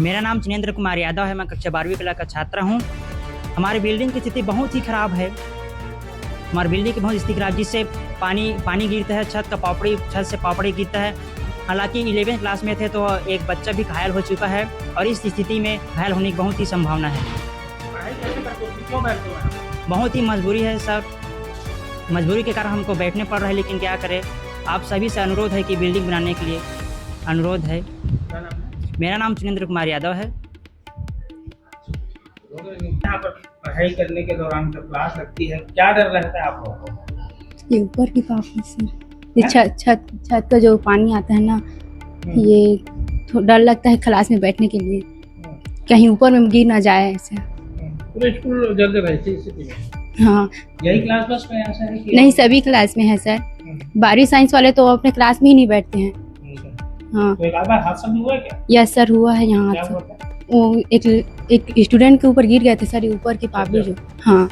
मेरा नाम जिनेंद्र कुमार यादव है। मैं कक्षा 12वीं कला का छात्र हूँ। हमारी बिल्डिंग की स्थिति बहुत ही ख़राब है। हमारी बिल्डिंग की बहुत स्थिति खराब, जिससे पानी गिरता है, छत से पापड़ी गिरता है। हालांकि 11वीं क्लास में थे तो एक बच्चा भी घायल हो चुका है और इस स्थिति में घायल होने की बहुत ही संभावना है। बहुत ही मजबूरी है सर, मजबूरी के कारण हमको बैठने पड़ रहा है, लेकिन क्या करें। आप सभी से अनुरोध है कि बिल्डिंग बनाने के लिए अनुरोध है। मेरा नाम जिनेंद्र कुमार यादव है। यहाँ पर पढ़ाई करने के दौरान जब क्लास लगती है, क्या डर रहता है आप लोगों को? ये ऊपर की पापड़ी से, ये छत का जो पानी आता है ना, ये डर लगता है क्लास में बैठने के लिए, कहीं ऊपर में गिर ना जाए ऐसे। पूरे स्कूल जल रही थी स्थिति में। हाँ, यही क्लास बस में ऐसा है कि नहीं सभी क्लास में है सर। 12वीं साइंस वाले तो अपने क्लास में ही नहीं बैठते हैं। हाँ, तो एक आध बार हादसा भी हुआ है क्या? यस सर, हुआ है यहाँ क्या से। हुआ था? वो एक स्टूडेंट के ऊपर गिर गए थे सर, ये ऊपर की पापड़ी जो। हाँ,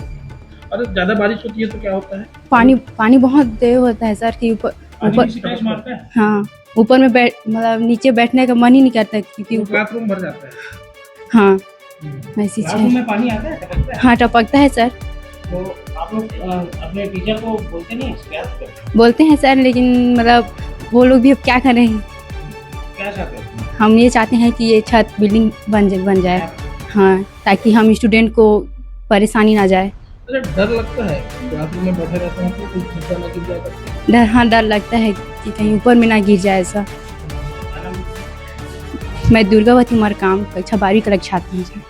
अरे ज्यादा बारिश होती है तो क्या होता है? पानी बहुत देर होता है सर कि ऊपर मारता है। हाँ, ऊपर में मतलब नीचे बैठने का मन ही नहीं करता क्योंकि तो क्लासरूम भर जाता है। हाँ, ऐसी क्लासरूम में पानी आता है, टपकता है? हाँ, टपकता है सर। तो आप लोग अपने टीचर को बोलते नहीं, शिकायत करते हैं? बोलते हैं सर, लेकिन मतलब वो लोग भी अब क्या करें। क्या चाहते हैं? हम ये चाहते हैं कि ये छत बिल्डिंग बन जाए। हाँ, ताकि हम स्टूडेंट को परेशानी ना जाए। अरे डर लगता है क्लासरूम में बैठे रहते हैं तो कुछ छत ना गिर जाए? हाँ, डर लगता है कि कहीं ऊपर में ना गिर जाए ऐसा। मैं दुर्गावती मरकाम कक्षा 12वीं कक्षा छात्र हूँ।